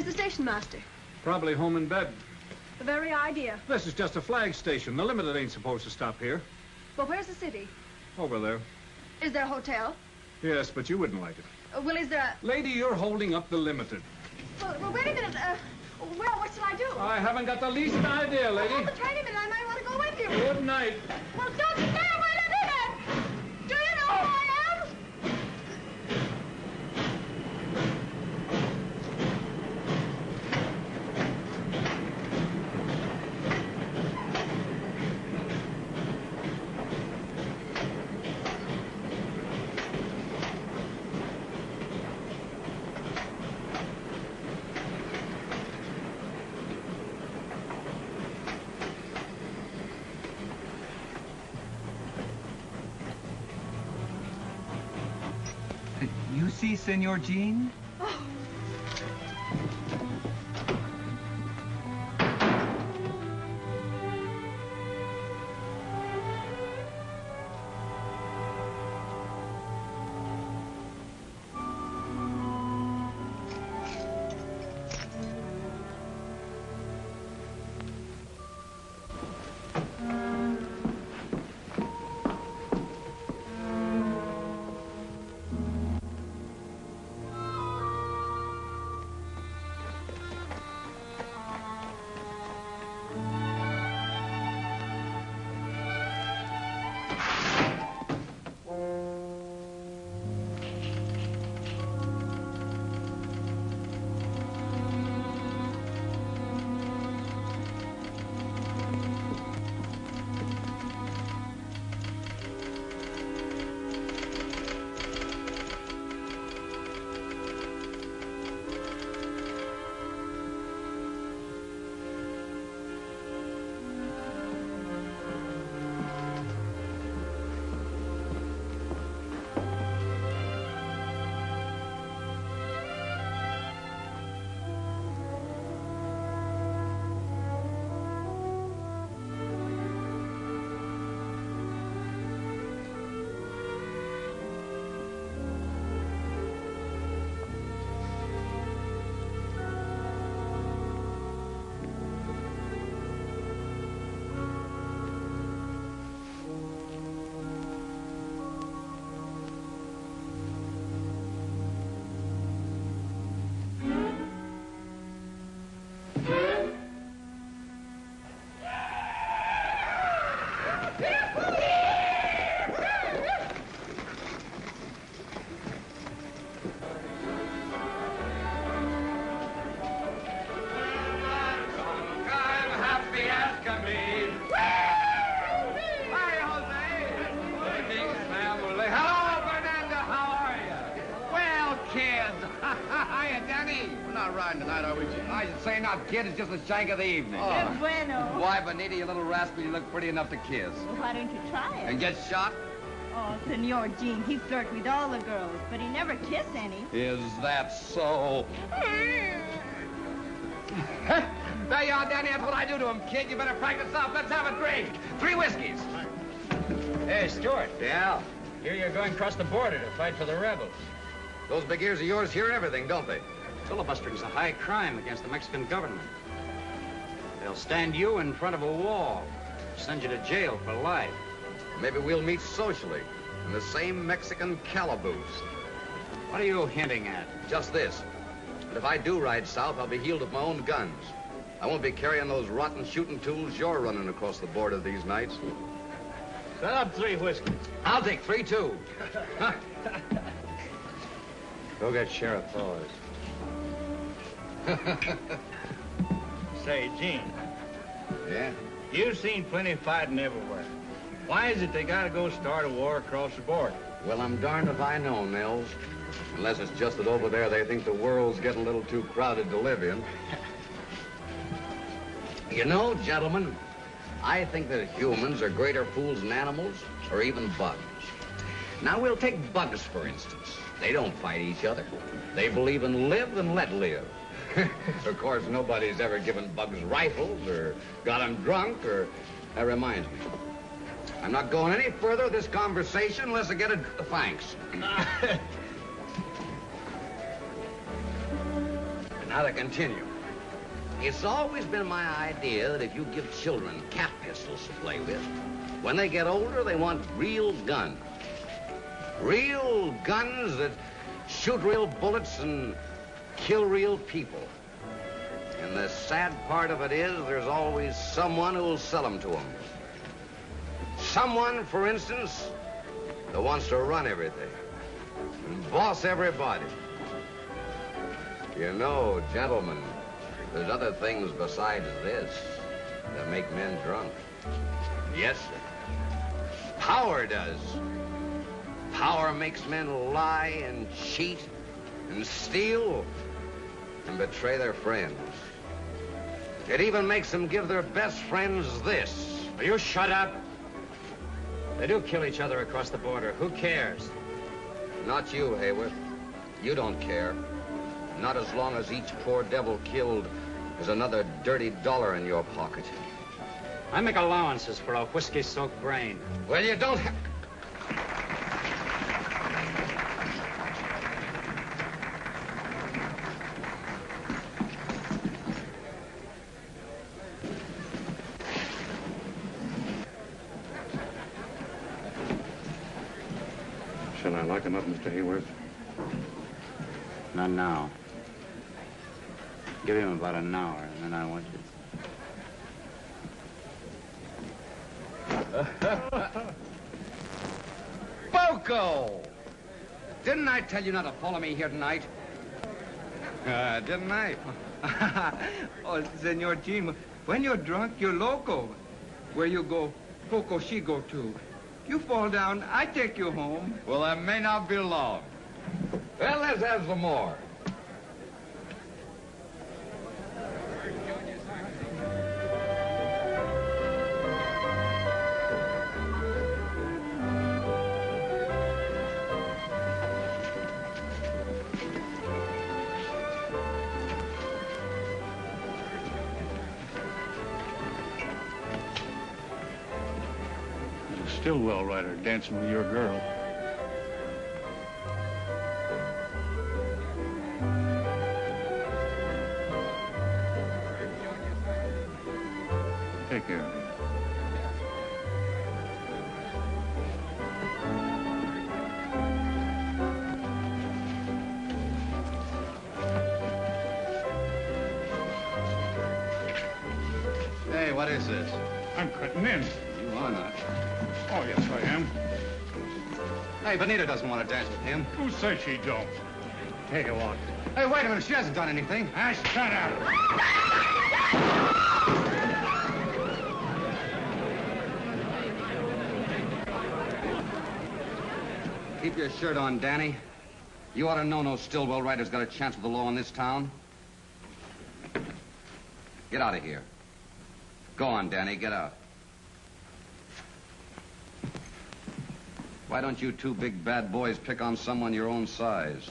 the station master? Probably home in bed. The very idea. This is just a flag station. The limited ain't supposed to stop here. But where's the city? Over there. Is there a hotel? Yes, but you wouldn't like it. Well, is there a... Lady, you're holding up the limited. Well, wait a minute. Well, what shall I do? I haven't got the least idea, lady. Hold the train a minute. I might want to go with you. Good night. Well, don't stay away, Lieutenant! Do you know who I am? You see, Senor Gene? Oh. Kid, it's just the shank of the evening. Oh. Bueno. Why, Bonita, you little rascal, you look pretty enough to kiss. Well, why don't you try it? And get shot? Oh, Senor Gene, he flirts with all the girls, but he never kissed any. Is that so? There you are, Danny. That's what I do to him, kid. You better practice up. Let's have a drink. 3 whiskeys. Hey, Stewart. Yeah? Here you're going across the border to fight for the rebels. Those big ears of yours hear everything, don't they? Filibustering's a high crime against the Mexican government. They'll stand you in front of a wall, send you to jail for life. Maybe we'll meet socially in the same Mexican calaboose. What are you hinting at? Just this. That if I do ride south, I'll be healed with my own guns. I won't be carrying those rotten shooting tools you're running across the border these nights. Set up 3 whiskeys. I'll take 3, too. Go get Sheriff Thor's. Say, Gene. Yeah? You've seen plenty of fighting everywhere. Why is it they gotta go start a war across the border? Well, I'm darned if I know, Nels. Unless it's just that over there they think the world's getting a little too crowded to live in. You know, gentlemen, I think that humans are greater fools than animals or even bugs. Now, we'll take bugs, for instance. They don't fight each other. They believe in live and let live. Of course, nobody's ever given bugs rifles or got them drunk or... That reminds me. I'm not going any further with this conversation unless I get a thanks. Now, Now to continue. It's always been my idea that if you give children cap pistols to play with, when they get older, they want real guns. Real guns that shoot real bullets and kill real people. And the sad part of it is there's always someone who will sell them to them. Someone, for instance, that wants to run everything and boss everybody. You know, gentlemen, there's other things besides this that make men drunk. Yes, sir. Power does. Power makes men lie and cheat and steal and betray their friends. It even makes them give their best friends this. Will you shut up? They do kill each other across the border. Who cares? Not you, Hayworth. You don't care. Not as long as each poor devil killed is another dirty dollar in your pocket. I make allowances for a whiskey-soaked brain. Well, you don't have... Shall I lock him up, Mr. Hayworth? Not now. Give him about an hour, and then I want you. Poco! Didn't I tell you not to follow me here tonight? Didn't I? Oh, Senor Gene, when you're drunk, you're loco. Where you go, Poco, she go too. You fall down, I take you home. Well, that may not be long. Well, let's have some more. Stillwell writer dancing with your girl. Take care of it. Hey, what is this? I'm cutting in. You are not. Oh, yes, I am. Hey, Benita doesn't want to dance with him. Who says she don't? Take a walk. Hey, wait a minute. She hasn't done anything. Ah, shut up. Keep your shirt on, Danny. You ought to know no Stillwell writer's got a chance with the law in this town. Get out of here. Go on, Danny. Get out. Why don't you two big bad boys pick on someone your own size?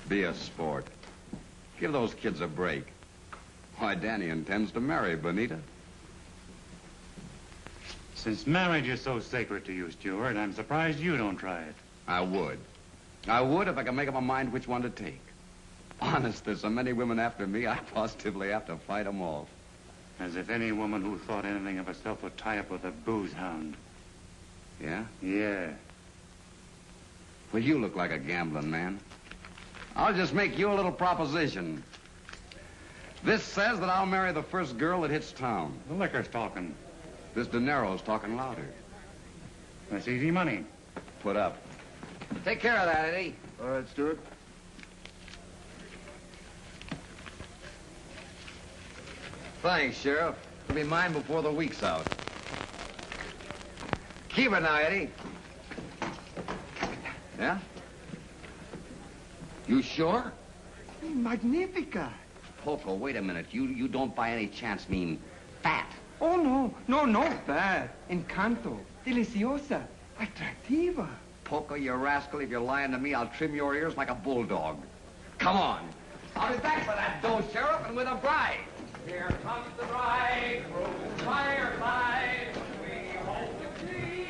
Be a sport. Give those kids a break. Why, Danny intends to marry Benita. Since marriage is so sacred to you, Stewart, I'm surprised you don't try it. I would. I would if I could make up my mind which one to take. Honest, there's so many women after me, I positively have to fight them all. As if any woman who thought anything of herself would tie up with a booze hound. Yeah? Yeah. Well, you look like a gambling man. I'll just make you a little proposition. This says that I'll marry the first girl that hits town. The liquor's talking. This dinero's talking louder. That's easy money. Put up. Take care of that, Eddie. All right, Stewart. Thanks, Sheriff. It'll be mine before the week's out. Keep it now, Eddie. Yeah? You sure? Magnifica. Poco, wait a minute. You don't by any chance mean fat. Oh, no bad. Encanto. Deliciosa. Atractiva. Poco, you rascal, if you're lying to me, I'll trim your ears like a bulldog. Come on. I'll be back for that dough, Sheriff, and with a bride. Here comes the bride, through fireside. We hope to see.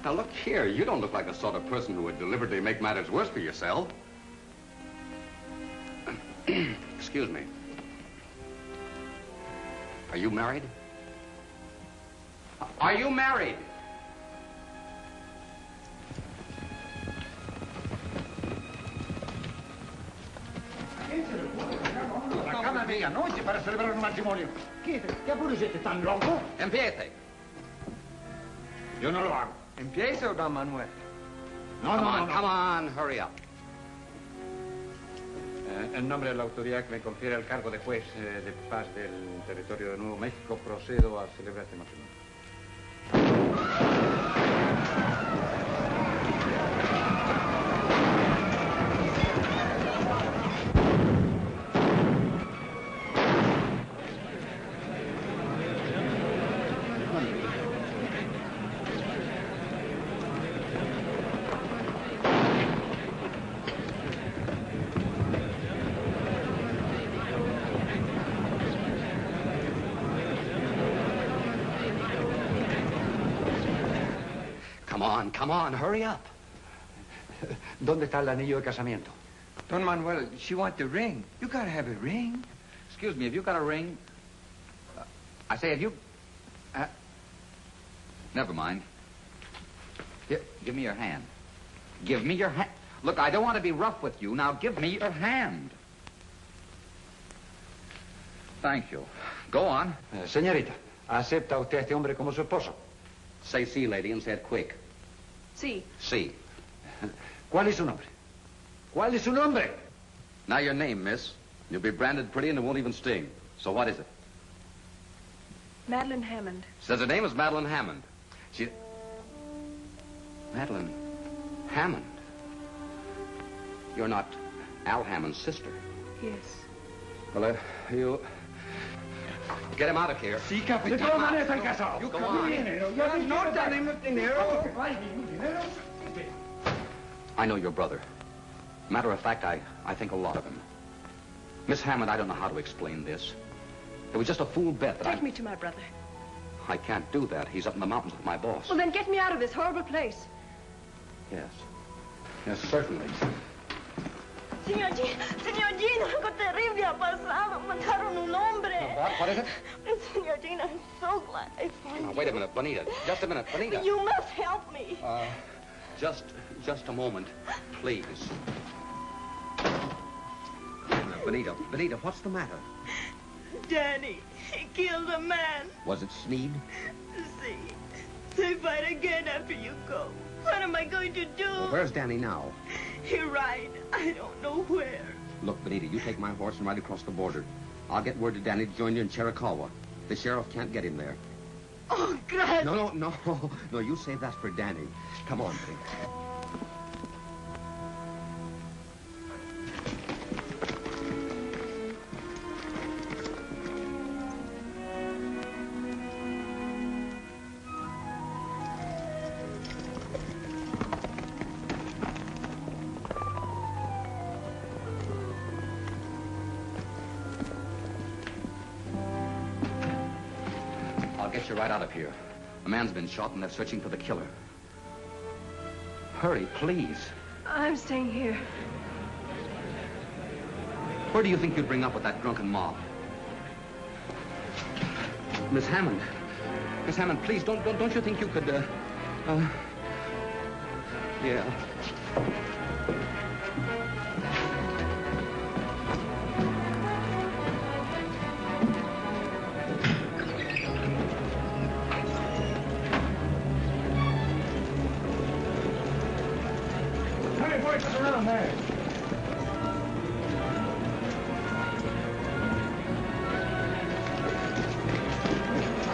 Now, look here. You don't look like the sort of person who would deliberately make matters worse for yourself. Excuse me. Are you married? Are you married? La cama medianoche para celebrar un matrimonio. ¿Qué apuro es este tan loco? Empiece. Yo no lo hago. Empieza, don Manuel. No, Come on, hurry up. En nombre de la autoridad que me confiere el cargo de juez de paz del territorio de Nuevo México, procedo a celebrar este matrimonio. Come on, hurry up. ¿Dónde está el anillo de casamiento? Don Manuel, she want the ring. You gotta have a ring. Excuse me, have you got a ring? I say, have you... Never mind. Here, give me your hand. Give me your hand. Look, I don't want to be rough with you. Now, give me your hand. Thank you. Go on. Señorita, ¿acepta usted a este hombre como su esposo? Say sí, lady, and say it quick. Sí. Sí. ¿Cuál es su nombre? ¿Cuál es su nombre? Now your name, miss. You'll be branded pretty and it won't even sting. So what is it? Madeline Hammond. Says her name is Madeline Hammond. Madeline Hammond? You're not Al Hammond's sister. Yes. Well, you... Get him out of here. Sí, De capitán. todas maneras están casados. Go on. No tenemos dinero. I know your brother. Matter of fact, I think a lot of him. Miss Hammond, I don't know how to explain this. It was just a fool bet that Take me to my brother. I can't do that. He's up in the mountains with my boss. Well, then get me out of this horrible place. Yes. Yes, certainly. Señor Gene, algo terrible ha pasado. Mataron un hombre. What is it? Señor Gene, I'm so glad I found Now, you. wait a minute, Bonita. Just a minute, Bonita. You must help me. Just a moment, please. Bonita, what's the matter? Danny, he killed a man. Was it Sneed? See, they fight again after you go. What am I going to do? Well, where's Danny now? He ride. I don't know where. Look, Bonita, you take my horse and ride across the border. I'll get word to Danny to join you in Chiricahua. The sheriff can't get him there. Oh, gracias. No, you save that for Danny. Come on, please. I'll get you right out of here. A man's been shot and they're searching for the killer. Hurry, please. I'm staying here. Where do you think you'd bring up with that drunken mob? Miss Hammond. Miss Hammond, please, don't you think you could, yeah. How many voices around there?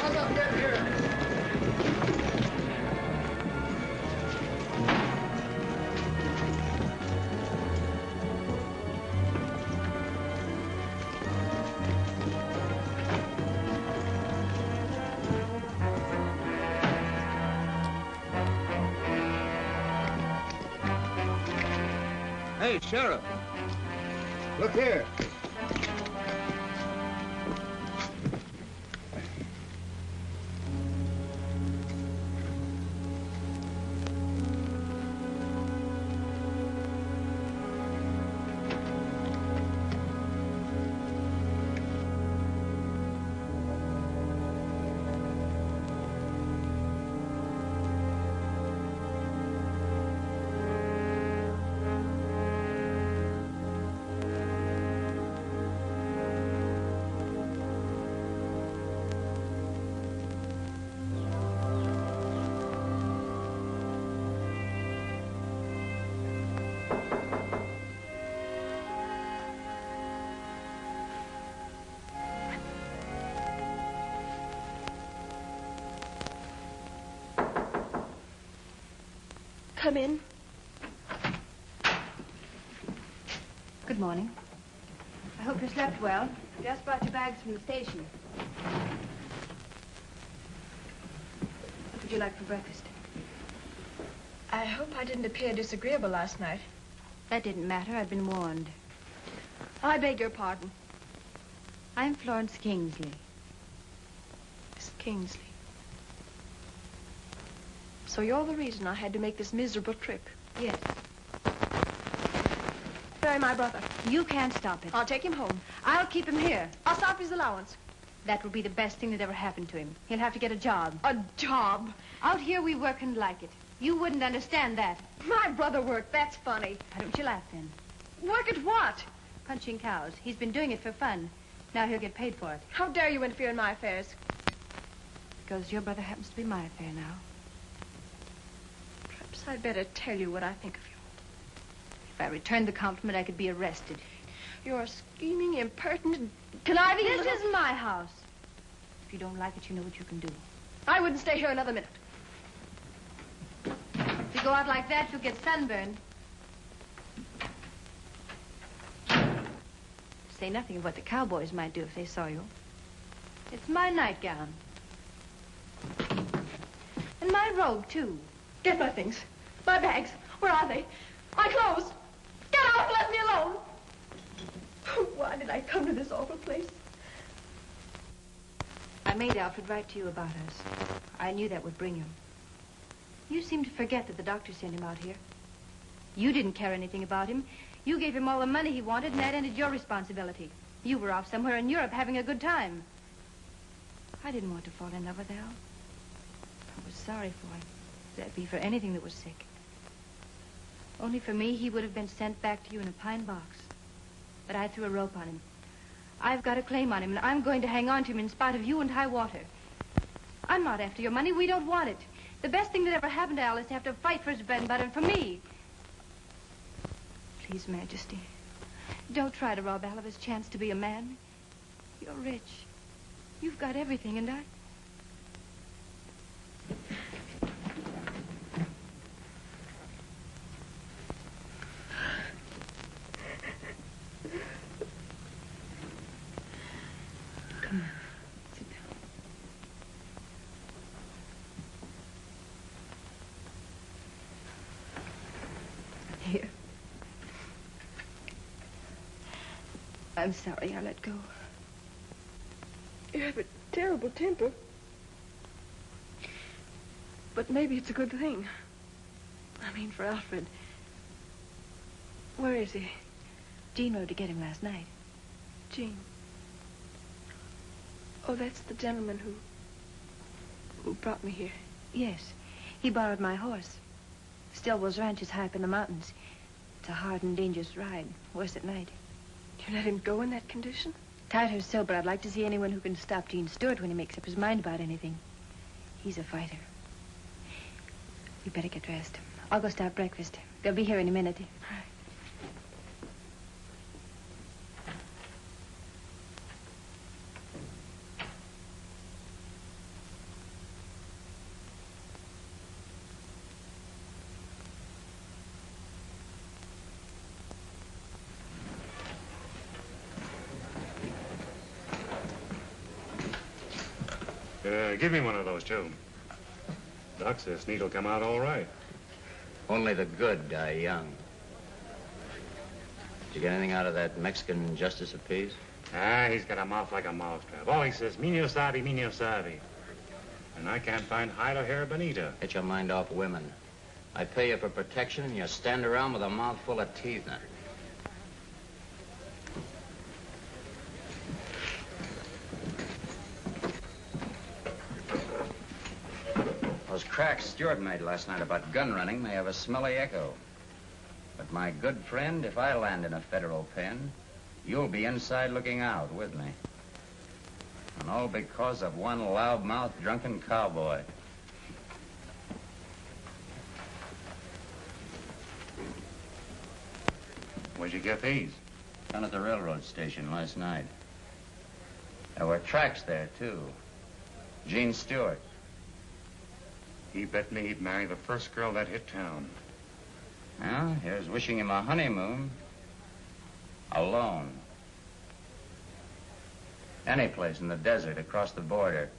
How's up getting here? Hey, Sheriff. Look here. come in? Good morning. I hope you slept well. Just brought your bags from the station. What would you like for breakfast? I hope I didn't appear disagreeable last night. That didn't matter. I'd been warned. I beg your pardon. I'm Florence Kingsley. Miss Kingsley. So you're the reason I had to make this miserable trip. Yes. Bury my brother. You can't stop it. I'll take him home. I'll keep him here. I'll stop his allowance. That will be the best thing that ever happened to him. He'll have to get a job. A job? Out here, we work and like it. You wouldn't understand that. My brother worked. That's funny. Why don't you laugh, then? Work at what? Punching cows. He's been doing it for fun. Now he'll get paid for it. How dare you interfere in my affairs? Because your brother happens to be my affair now. Perhaps I'd better tell you what I think of you. If I returned the compliment, I could be arrested. You're a scheming, impertinent, conniving This little... is my house. If you don't like it, you know what you can do. I wouldn't stay here another minute. If you go out like that, you'll get sunburned. Say nothing of what the cowboys might do if they saw you. It's my nightgown. And my robe, too. Get my things. My bags. Where are they? My clothes. Get out and let me alone. Why did I come to this awful place? I made Alfred write to you about us. I knew that would bring him. You seem to forget that the doctor sent him out here. You didn't care anything about him. You gave him all the money he wanted, and that ended your responsibility. You were off somewhere in Europe having a good time. I didn't want to fall in love with Al. I was sorry for him. That'd be for anything that was sick. Only for me, he would have been sent back to you in a pine box. But I threw a rope on him. I've got a claim on him, and I'm going to hang on to him in spite of you and high water. I'm not after your money. We don't want it. The best thing that ever happened to Al is to have to fight for his bread and butter, and for me. Please, Majesty, don't try to rob Al of his chance to be a man. You're rich. You've got everything, and I... Come on, sit down. Here. I'm sorry I let go. You have a terrible temper. But maybe it's a good thing. I mean, for Alfred. Where is he? Gene rode to get him last night. Gene. Oh, that's the gentleman who brought me here. Yes, he borrowed my horse. Stillwell's ranch is high up in the mountains. It's a hard and dangerous ride, worse at night. You let him go in that condition? Tied her so, but I'd like to see anyone who can stop Gene Stewart when he makes up his mind about anything. He's a fighter. You better get dressed. I'll go start breakfast. They'll be here any minute. All right. Give me one of those, too. Doc says Sneed'll come out all right. Only the good die young. Did you get anything out of that Mexican justice of peace? Ah, he's got a mouth like a mousetrap. All he says, "Mi no sabe, mi no sabe." And I can't find hide or hair bonita. Get your mind off women. I pay you for protection, and you stand around with a mouth full of teeth now. Those cracks Stewart made last night about gun running may have a smelly echo. But my good friend, if I land in a federal pen, you'll be inside looking out with me. And all because of one loudmouth drunken cowboy. Where'd you get these? Down at the railroad station last night. There were tracks there, too. Gene Stewart. He bet me he'd marry the first girl that hit town. Well, here's wishing him a honeymoon. Alone. Any place in the desert, across the border.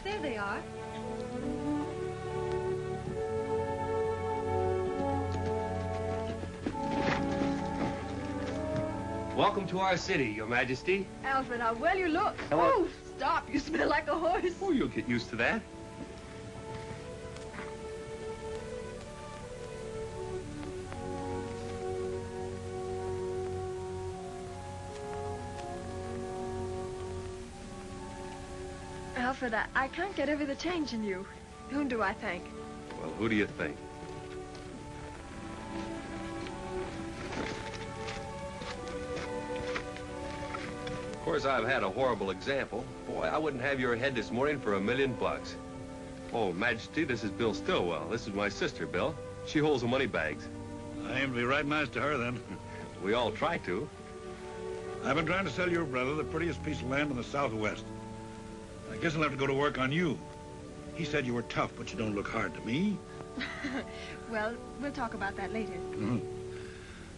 There they are. Welcome to our city, Your Majesty. Alfred, how well you look. Hello. Oh, stop. You smell like a horse. Oh, you'll get used to that. Alfred, I can't get over the change in you. Whom do I thank? Well, who do you think? Of course, I've had a horrible example. Boy, I wouldn't have your head this morning for $1,000,000. Oh, Majesty, this is Bill Stillwell. This is my sister, Bill. She holds the money bags. I aim to be right nice to her, then. We all try to. I've been trying to sell your brother the prettiest piece of land in the Southwest. I guess I'll have to go to work on you. He said you were tough, but you don't look hard to me. Well, we'll talk about that later.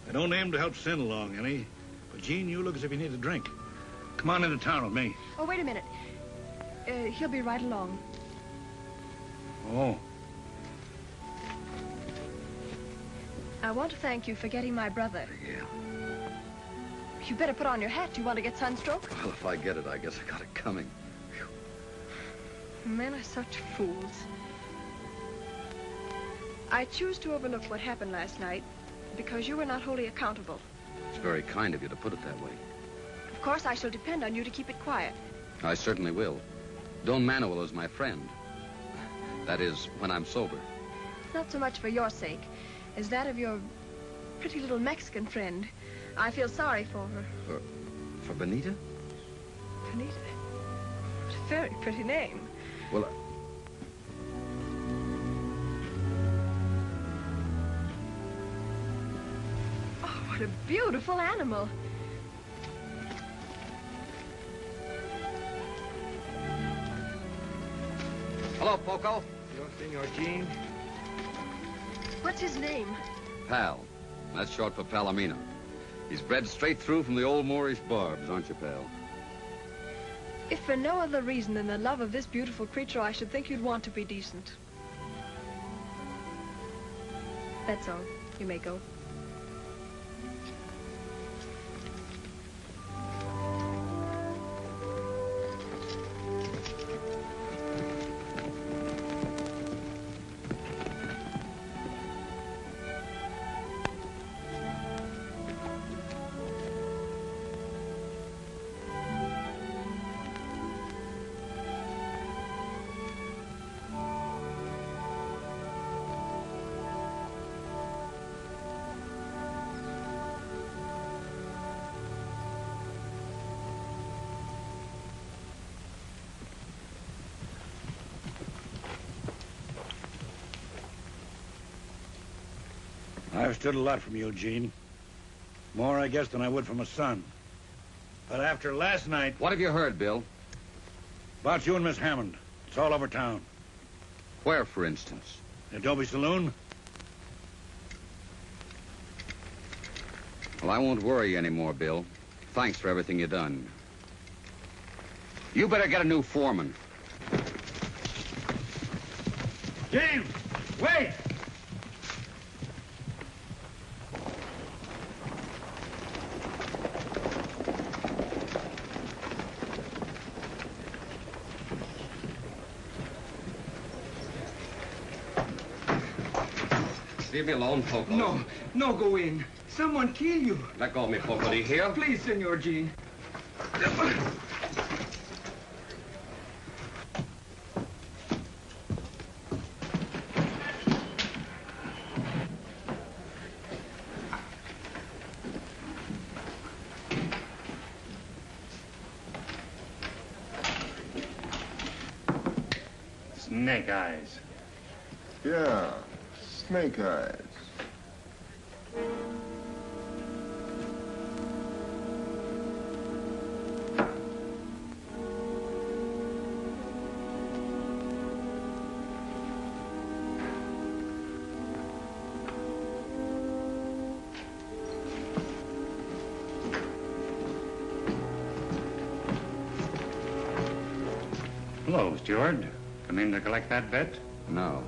I don't aim to help Sin along any, but Gene, you look as if you need a drink. Come on into town with me. Oh, wait a minute. He'll be right along. Oh. I want to thank you for getting my brother. Yeah. You better put on your hat. Do you want to get sunstroke? Well, if I get it, I guess I got it coming. Men are such fools. I choose to overlook what happened last night because you were not wholly accountable. It's very kind of you to put it that way. Of course, I shall depend on you to keep it quiet. I certainly will. Don Manuel is my friend. That is, when I'm sober. Not so much for your sake as that of your pretty little Mexican friend. I feel sorry for her. For Benita? Benita? What a very pretty name. Well, Oh, what a beautiful animal. hello, Poco. Senor Gene. What's his name? Pal. That's short for Palomino. He's bred straight through from the old Moorish barbs, aren't you, pal? If for no other reason than the love of this beautiful creature, I should think you'd want to be decent. That's all. You may go. I've stood a lot from you, Gene. More, I guess, than I would from a son. But after last night... What have you heard, Bill? About you and Miss Hammond. It's all over town. Where, for instance? The Adobe Saloon? Well, I won't worry you anymore, Bill. Thanks for everything you've done. You better get a new foreman. Gene! Wait! Leave me alone, Poco. No, no, go in. Someone kill you. Let go of me, Poco. Do you hear? Please, Senor Gene. Snake eyes. Yeah, snake eyes. Hello, steward. Come in to collect that bet? No,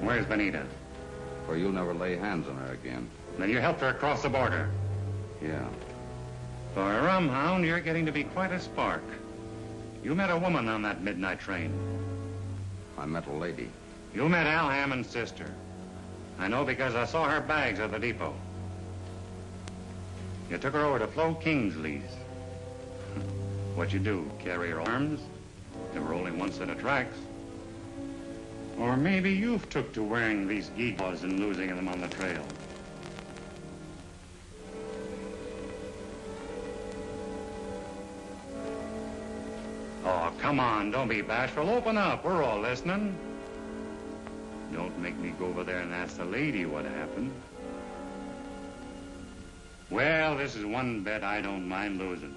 Where's Benita? for you'll never lay hands on her again. Then you helped her across the border. Yeah. For a rum hound, you're getting to be quite a spark. You met a woman on that midnight train. I met a lady. You met Al Hammond's sister. I know because I saw her bags at the depot. You took her over to Flo Kingsley's. What'd you do, carry her arms? There were only one set of tracks. Or maybe you've took to wearing these gewgaws and losing them on the trail. Oh, come on, don't be bashful. Open up, we're all listening. Don't make me go over there and ask the lady what happened. Well, this is one bet I don't mind losing.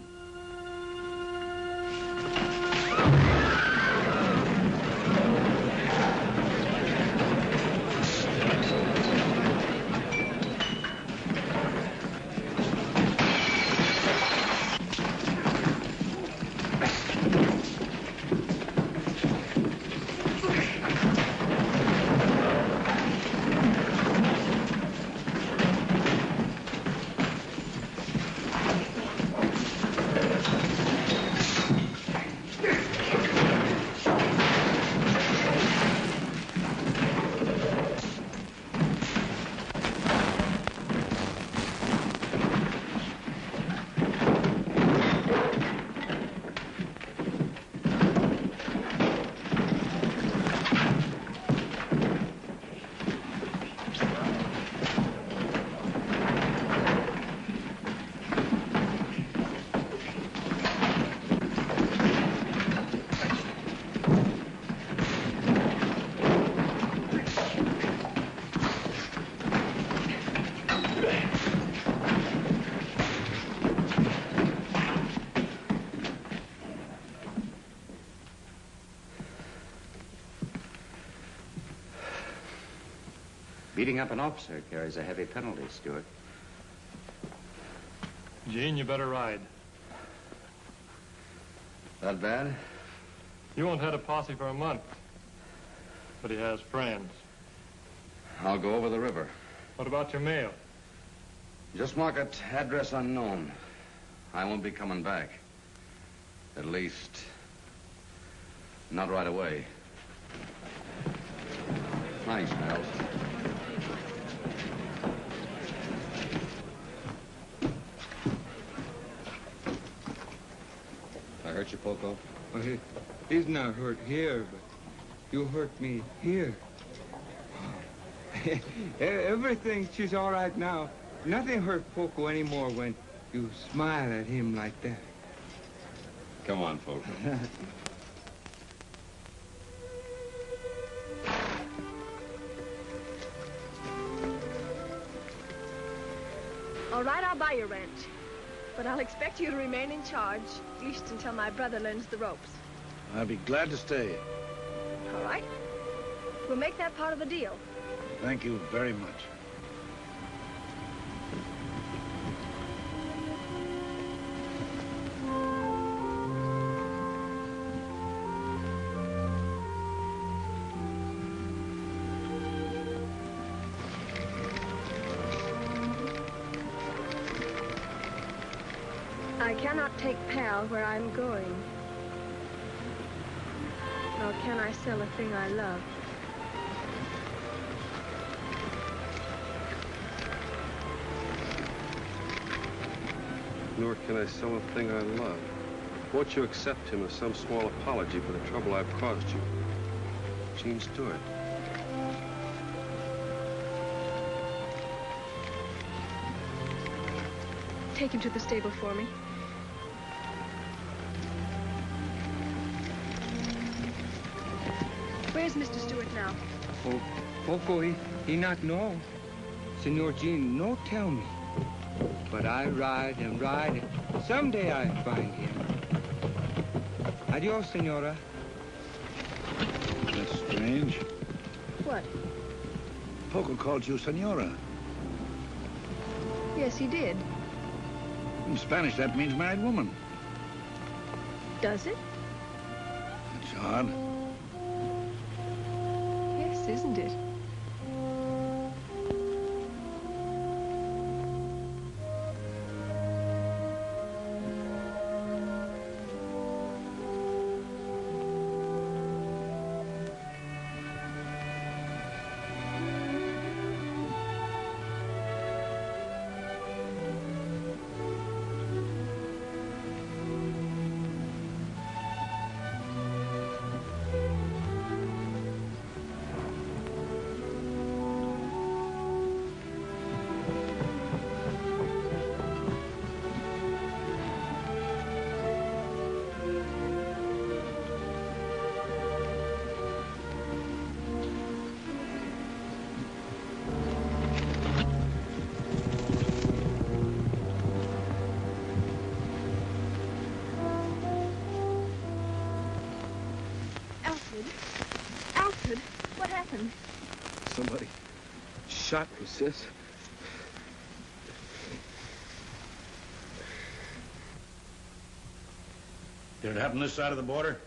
Beating up an officer carries a heavy penalty, Stewart. Gene, you better ride. That bad? You won't have a posse for a month. But he has friends. I'll go over the river. What about your mail? Just mark it address unknown. I won't be coming back. At least, not right away. Thanks, Miles. I hurt you, Poco? Well, he's not hurt here, but you hurt me here. Everything, she's all right now. Nothing hurt Poco anymore when you smile at him like that. Come on, Poco. All right, I'll buy your ranch. But I'll expect you to remain in charge, at least until my brother learns the ropes. I'll be glad to stay. All right? We'll make that part of the deal. Thank you very much. I cannot take Pal where I'm going. Nor can I sell a thing I love. Nor can I sell a thing I love. Won't you accept him as some small apology for the trouble I've caused you? Gene Stewart. Take him to the stable for me. Where's Mr. Stewart now? Oh, Poco, he not know. Senor Gene, no tell me. But I ride and ride, and someday I find him. Adios, senora. That's strange. What? Poco called you senora. Yes, he did. In Spanish, that means married woman. Does it? It It's odd. Yes, isn't it? Alfred, what happened? Somebody shot me, sis. Did it happen this side of the border?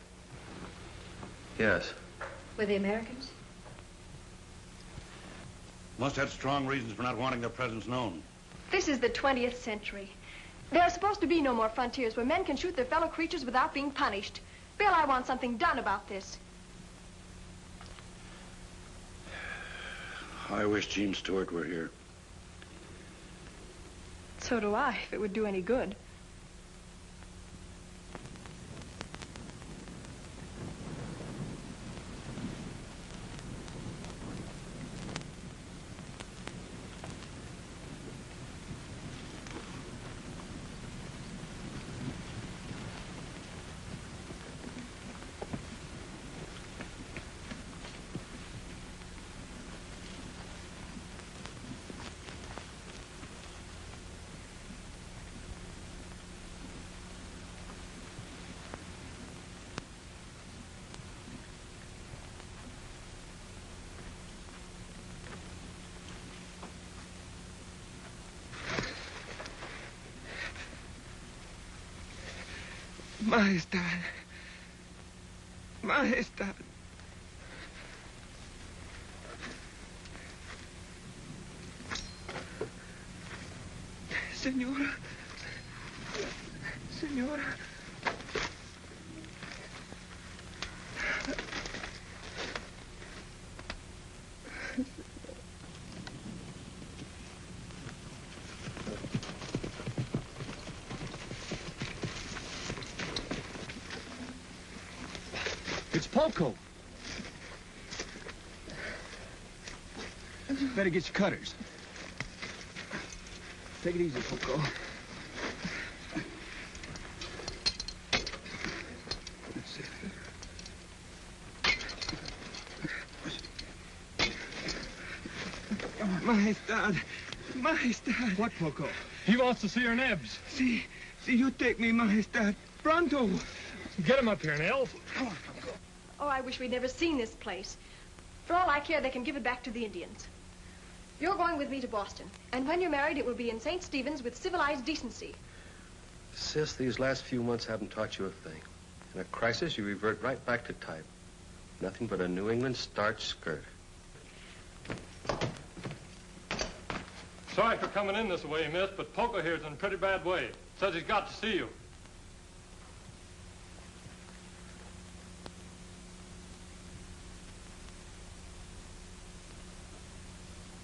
Yes. Were they Americans? Must have strong reasons for not wanting their presence known. This is the 20th century. There are supposed to be no more frontiers where men can shoot their fellow creatures without being punished. Bill, I want something done about this. I wish Gene Stewart were here. So do I, if it would do any good. Majestad. Majestad. Señora. Señora. It's Poco. Better get your cutters. Take it easy, Poco. That's it. Majestad. Majestad. What, Poco? He wants to see her nibs. See, you take me, Majestad. Pronto. Get him up here, Nels. Come on. Oh, I wish we'd never seen this place. For all I care, they can give it back to the Indians. You're going with me to Boston. And when you're married, it will be in St. Stephen's with civilized decency. Sis, these last few months haven't taught you a thing. In a crisis, you revert right back to type. Nothing but a New England starch skirt. Sorry for coming in this way, miss, but Poco here's in a pretty bad way. Says he's got to see you.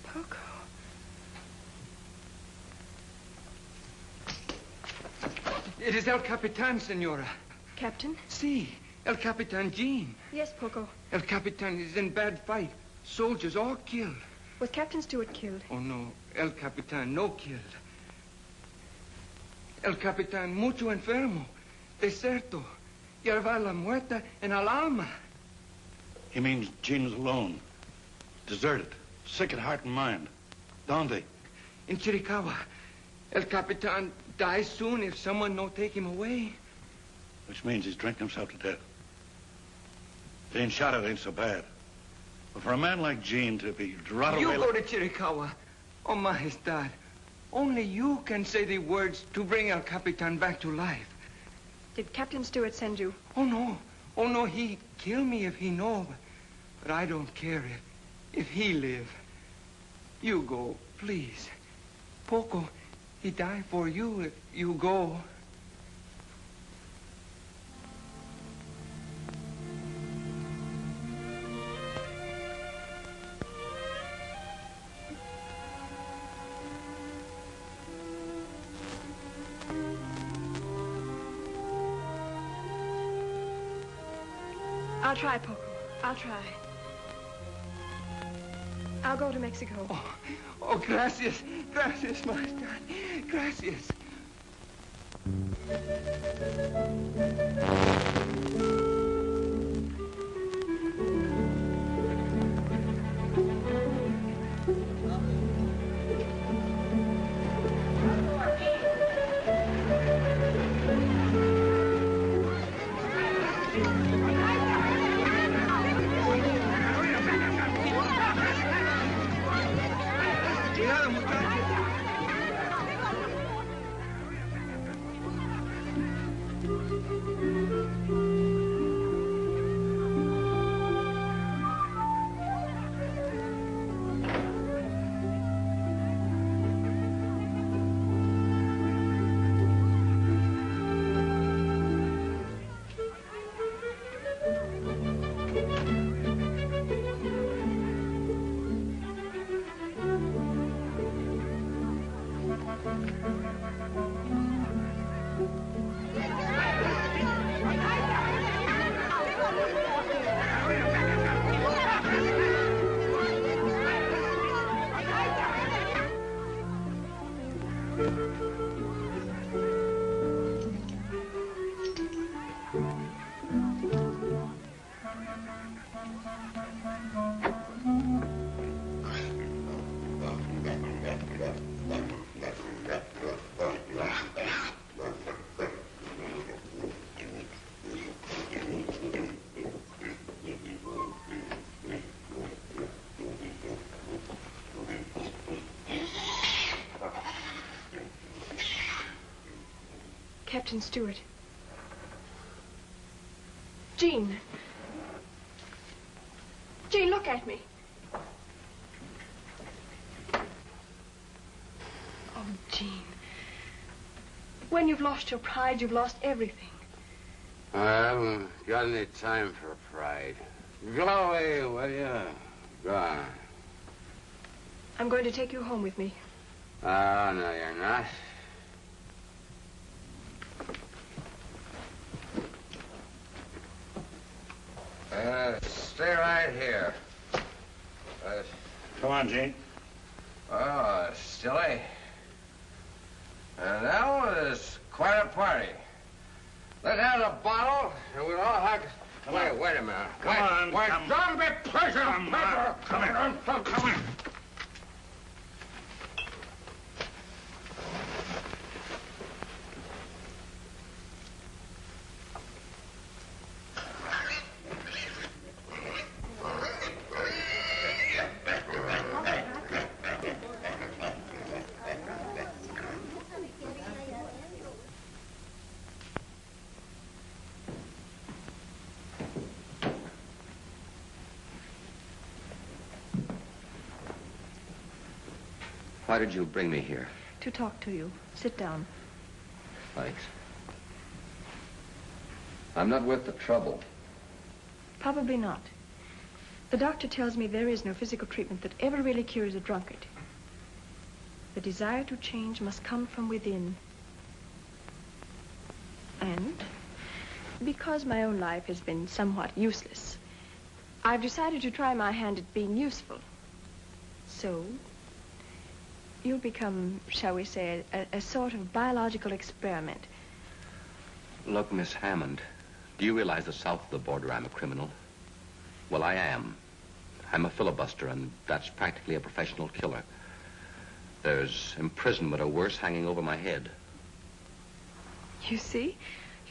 Poco. It is El Capitan, Senora. Captain? Si, El Capitan Gene. Yes, Poco. El Capitan is in bad fight. Soldiers all killed. Was Captain Stewart killed? Oh, no. El Capitan no killed. El Capitan mucho enfermo. Deserto. Lleva la muerta en el alma. He means Gene's alone. Deserted. Sick at heart and mind. Donde? In Chiricahua. El Capitan dies soon if someone no take him away. Which means he's drinking himself to death. Being shot at ain't so bad. But for a man like Gene to be rotted away... You go to Chiricahua. Oh, Majestad. Only you can say the words to bring El Capitan back to life. Did Captain Stewart send you? Oh, no. Oh, no, he kill me if he know. But I don't care if he live. You go, please. Poco, he die for you if you go. I'll try, Poco. I'll try. I'll go to Mexico. Oh, gracias. Gracias, Master. Gracias. Captain Stewart. Gene. Gene, look at me. Oh, Gene. When you've lost your pride, you've lost everything. I haven't got any time for pride. Go away, will you? Go on. I'm going to take you home with me. Oh, no, you're not. Stay right here. Come on, Gene. Oh, Stilly. That was quite a party. Let's have a bottle, and we'll all have... Wait a minute. Come on, come. Don't be pushing Come on. Come on. Come on. Why did you bring me here? To talk to you. Sit down. Thanks. I'm not worth the trouble. Probably not. The doctor tells me there is no physical treatment that ever really cures a drunkard. The desire to change must come from within. And because my own life has been somewhat useless, I've decided to try my hand at being useful. So, you'll become, shall we say, a sort of biological experiment. Look, Miss Hammond, do you realize that south of the border I'm a criminal? Well, I am. I'm a filibuster, and that's practically a professional killer. There's imprisonment or worse hanging over my head. You see,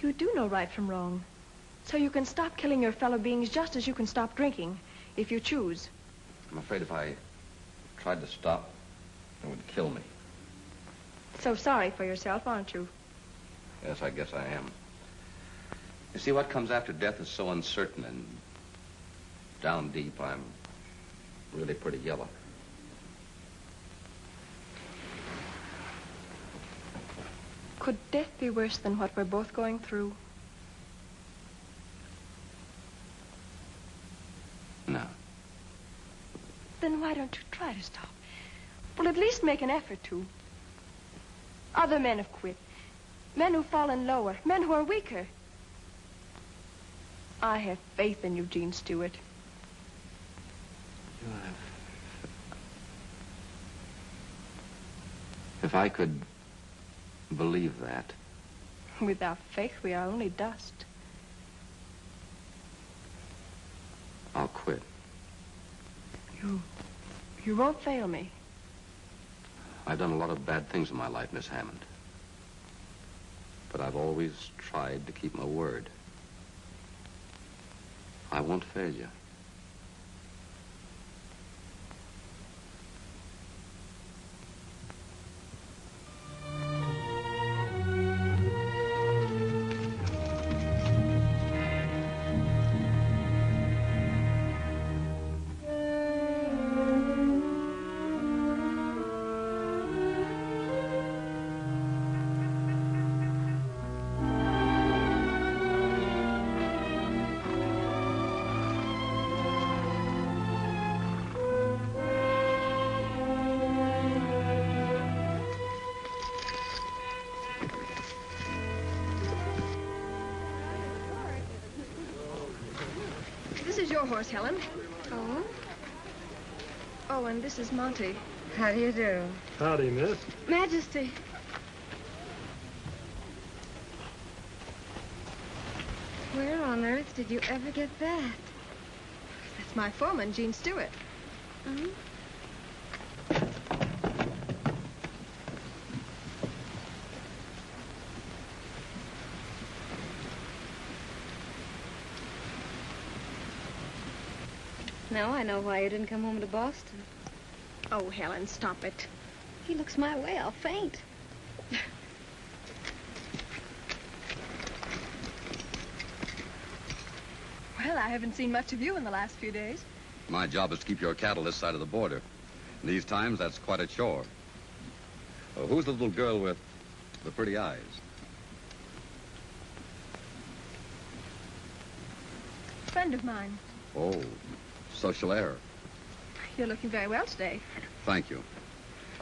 you do know right from wrong. So you can stop killing your fellow beings just as you can stop drinking, if you choose. I'm afraid if I tried to stop, it would kill me. So sorry for yourself, aren't you? Yes, I guess I am. You see, what comes after death is so uncertain, and down deep, I'm really pretty yellow. Could death be worse than what we're both going through? No. Then why don't you try to stop? Well, at least make an effort to. Other men have quit. Men who've fallen lower. Men who are weaker. I have faith in you, Gene Stewart. If I could believe that. Without faith, we are only dust. I'll quit. You won't fail me. I've done a lot of bad things in my life, Miss Hammond. But I've always tried to keep my word. I won't fail you. This is your horse, Helen. Oh? Oh, and this is Monty. How do you do? Howdy, miss. Majesty. Where on earth did you ever get that? That's my foreman, Gene Stewart. Hmm? Now I know why you didn't come home to Boston. Oh, Helen, stop it. He looks my way, I'll faint. Well, I haven't seen much of you in the last few days. My job is to keep your cattle this side of the border. In these times, that's quite a chore. Oh, who's the little girl with the pretty eyes? Friend of mine. Oh, social error. You're looking very well today. Thank you.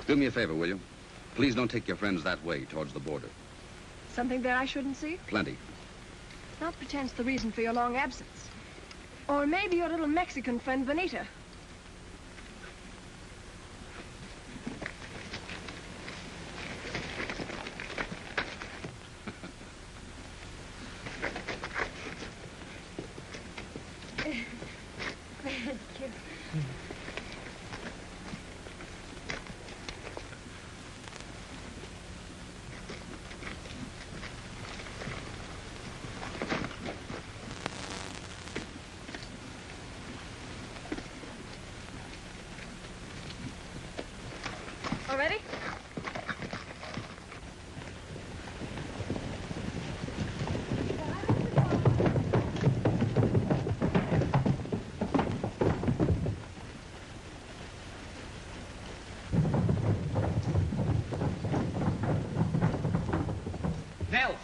Do me a favor, will you? Please don't take your friends that way, towards the border. Something there I shouldn't see? Plenty. Not pretends the reason for your long absence. Or maybe your little Mexican friend, Benita. Thank you. All ready? Nell!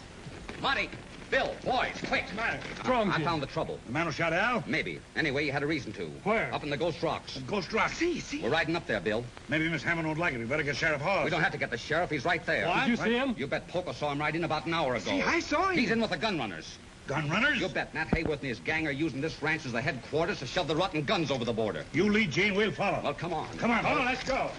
Monty! Bill! Boys, quick! What's the matter? What's wrong, I Jim? found the trouble. The man who shot Al? Maybe. Anyway, you had a reason to. Where? Up in the Ghost Rocks. Ghost Rock. See. We're riding up there, Bill. Maybe Miss Hammond won't like it. We better get Sheriff Hawes. We don't have to get the sheriff. He's right there. What? Did you see him? You bet Poco saw him ride in about an hour ago. See, I saw him. He's in with the gun runners. Gun runners? You bet Nat Hayworth and his gang are using this ranch as the headquarters to shove the rotten guns over the border. You lead, Gene. We'll follow. Well, come on. Come on, let's go.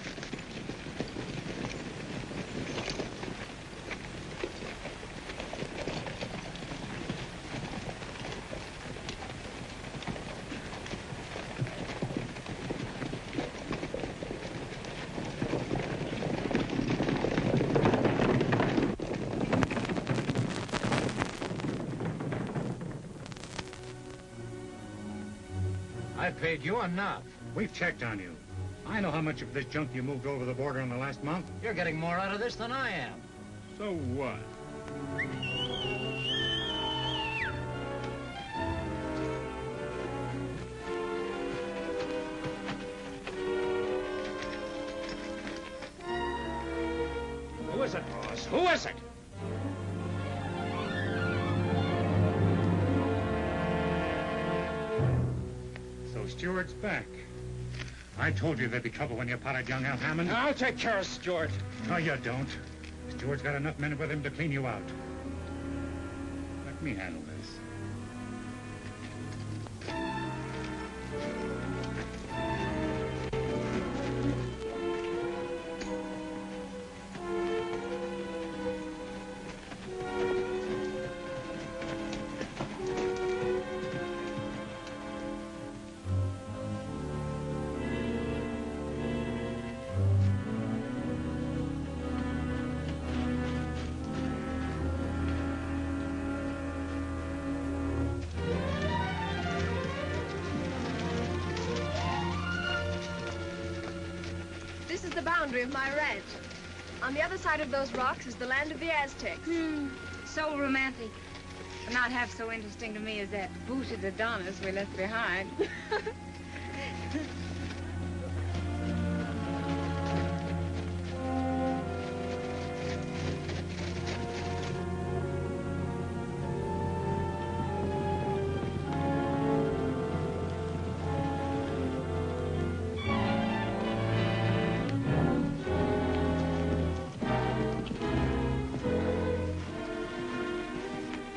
I paid you enough. We've checked on you. I know how much of this junk you moved over the border in the last month. You're getting more out of this than I am. So what? Who is it, boss? Who is it? So Stewart's back. I told you there'd be trouble when you potted young Al Hammond. I'll take care of Stewart. No, you don't. Stewart's got enough men with him to clean you out. Let me handle this. This is the boundary of my ranch. On the other side of those rocks is the land of the Aztecs. So romantic. But not half so interesting to me as that booted Adonis we left behind.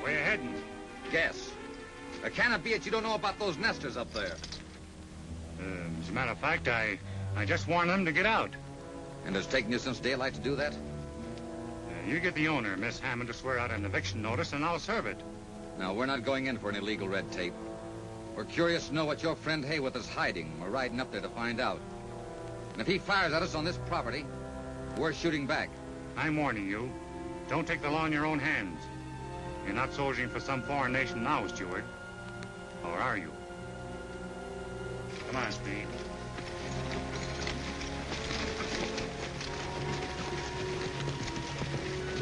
Where you heading? Guess. Can it be that you don't know about those nesters up there? As a matter of fact, I just warned them to get out. And it's taken you since daylight to do that? You get the owner, Miss Hammond, to swear out an eviction notice, and I'll serve it. Now, we're not going in for any legal red tape. We're curious to know what your friend Hayworth is hiding. We're riding up there to find out. And if he fires at us on this property, we're shooting back. I'm warning you. Don't take the law in your own hands. You're not soldiering for some foreign nation now, Stewart. Or are you? Come on, Speed.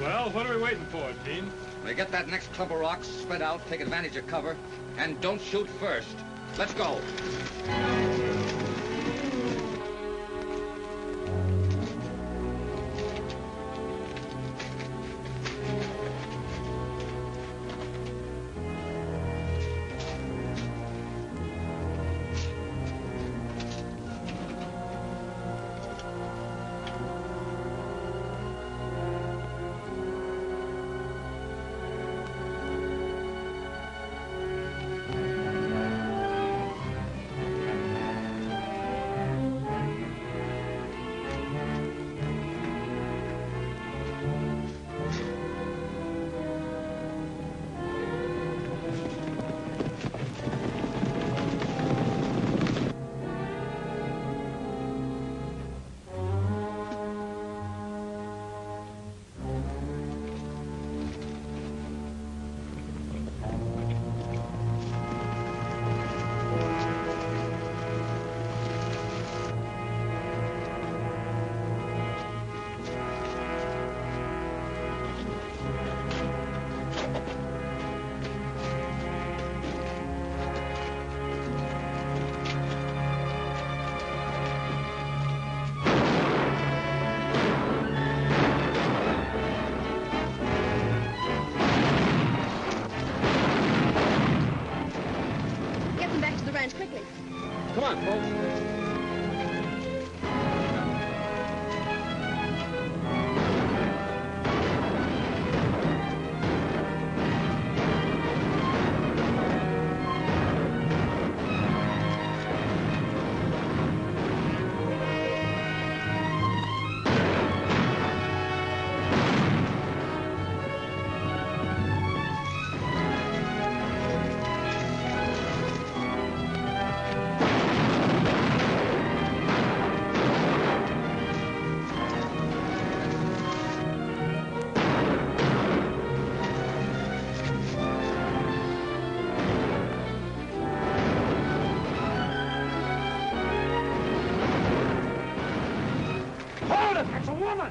Well, what are we waiting for, Gene? We get that next clump of rocks, spread out, take advantage of cover, and don't shoot first. Let's go. Quickly. Come on, folks. It's a woman!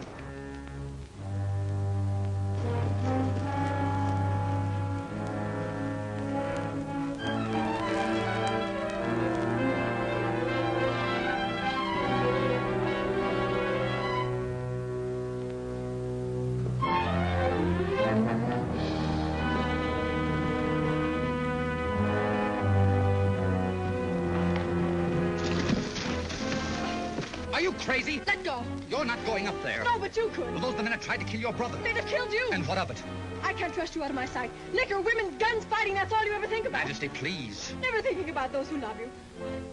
crazy? Let go. You're not going up there. No, but you could. Well, those are the men that tried to kill your brother. They'd have killed you. And what of it? I can't trust you out of my sight. Liquor, women, guns, fighting, that's all you ever think about. Majesty, please. Never thinking about those who love you.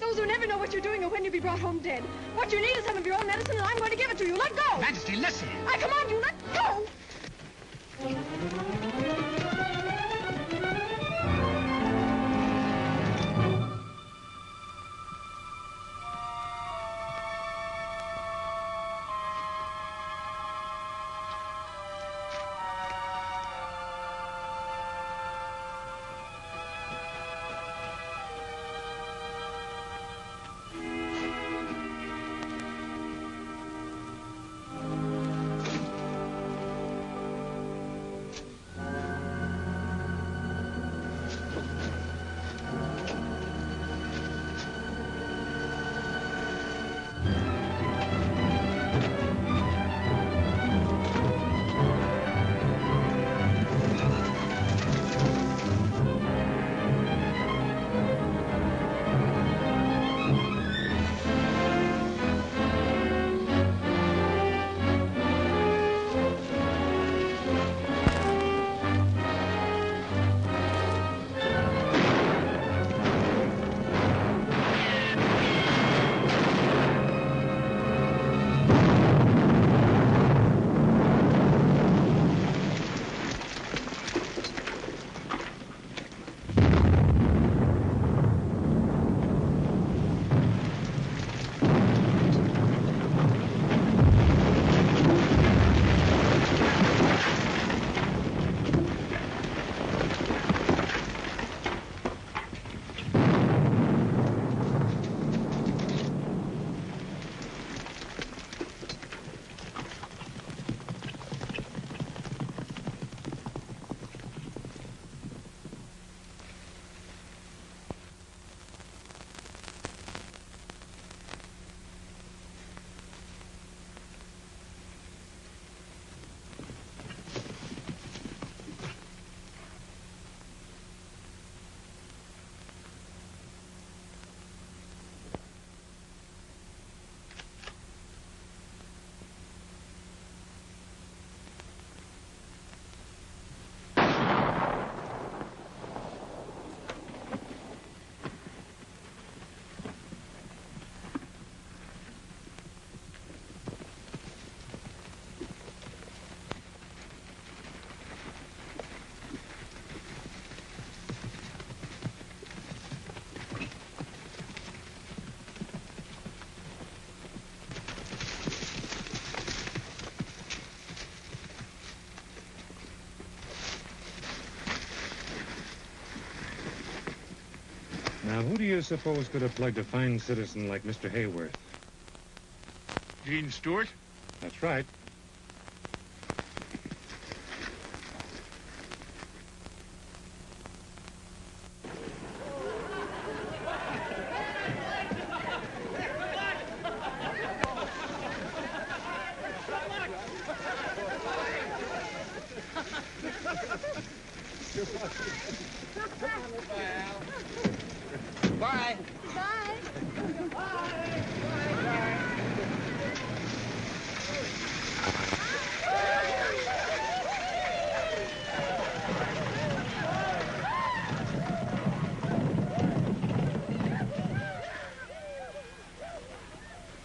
Those who never know what you're doing or when you'll be brought home dead. What you need is some of your own medicine, and I'm going to give it to you. Let go. Majesty, listen. I command you, let go. Now, who do you suppose could have plugged a fine citizen like Mr. Hayworth? Gene Stewart? That's right. Bye.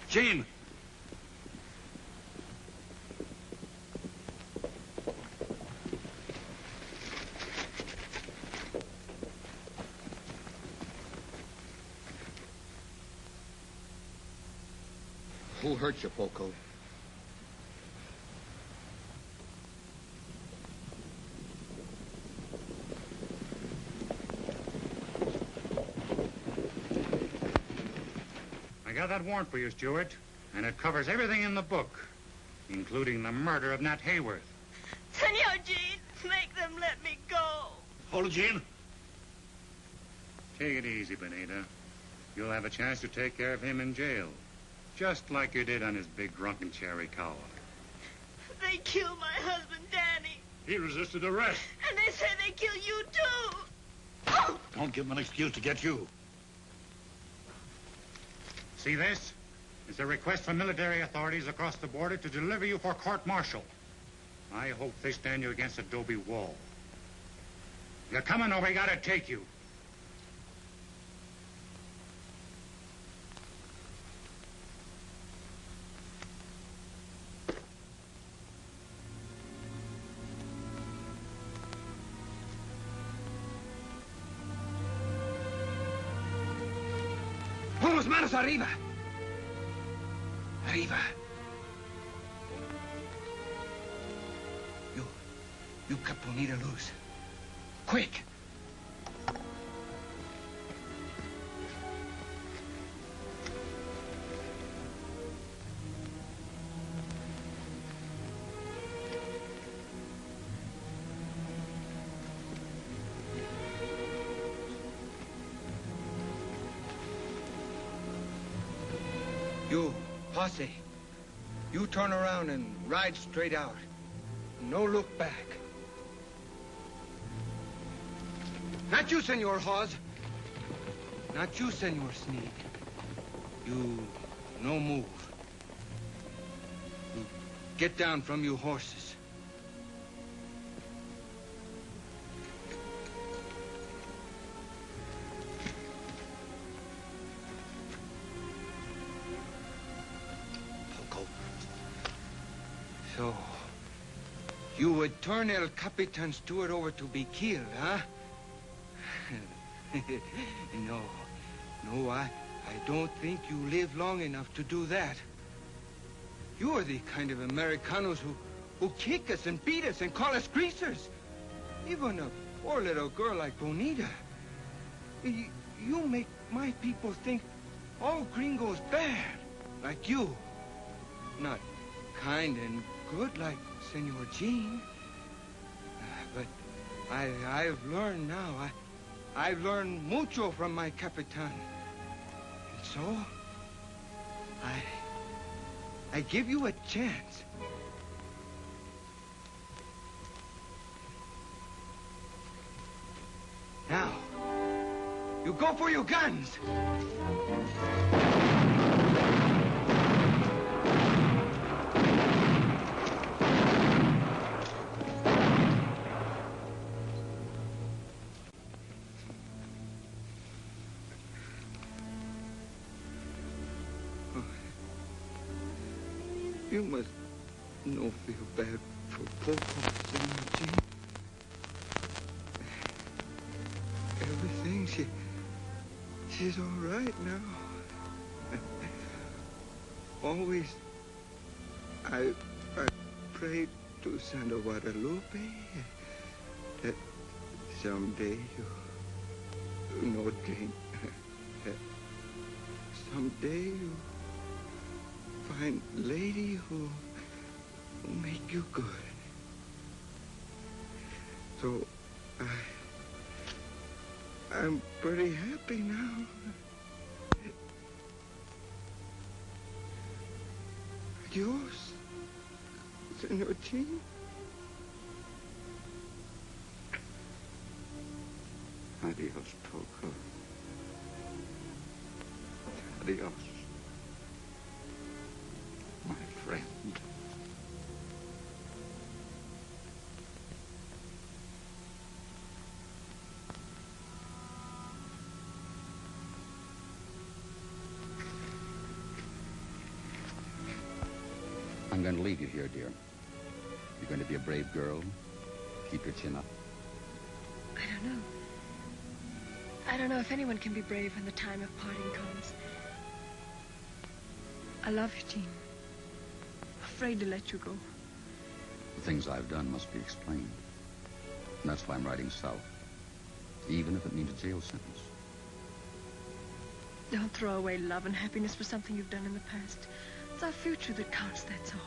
Gene! Who hurt you, Poco? I got that warrant for you, Stewart, and it covers everything in the book, including the murder of Nat Hayworth. Senor Gene, make them let me go. Hold it, Gene. Take it easy, Benita. You'll have a chance to take care of him in jail, just like you did on his big drunken cherry cow. They killed my husband, Danny. He resisted arrest. And they say they kill you, too. Don't give him an excuse to get you. See this? is a request from military authorities across the border to deliver you for court-martial. I hope they stand you against a adobe wall. You're coming or we gotta take you. Pon las manos arriba. Arriba. You cut Bonita loose. Quick. You, posse, you turn around and ride straight out. No look back. Not you, Senor Hawes. Not you, Senor Sneak. You no move. You get down from you horses. Poco. So, you would turn El Capitan Stewart over to be killed, huh? No, I don't think you live long enough to do that. You are the kind of Americanos who kick us and beat us and call us greasers. Even a poor little girl like Bonita. You make my people think all gringos bad, like you. Not kind and good like Senor Gene. But I've learned now. I've learned mucho from my Capitan. And so, I give you a chance. Now, you go for your guns. You must no feel bad for Poco, Senor Gene. Everything, she's all right now. Always, I prayed to Santa Guadalupe that someday you know, Jane, someday you find lady who make you good. So I'm pretty happy now. Adios, Senor Gene. Adios, Poco. Adios. My friend. I'm going to leave you here, dear. You're going to be a brave girl. Keep your chin up. I don't know if anyone can be brave when the time of parting comes. I love you, Gene. Afraid to let you go. The things I've done must be explained. And that's why I'm riding south. Even if it means a jail sentence. Don't throw away love and happiness for something you've done in the past. It's our future that counts, that's all.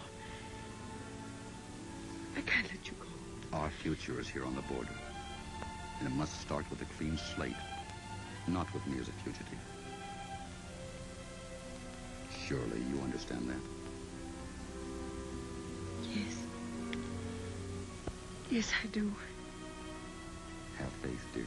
I can't let you go. Our future is here on the border. And it must start with a clean slate. Not with me as a fugitive. Surely you understand that? Yes. Yes, I do. Have faith, dear.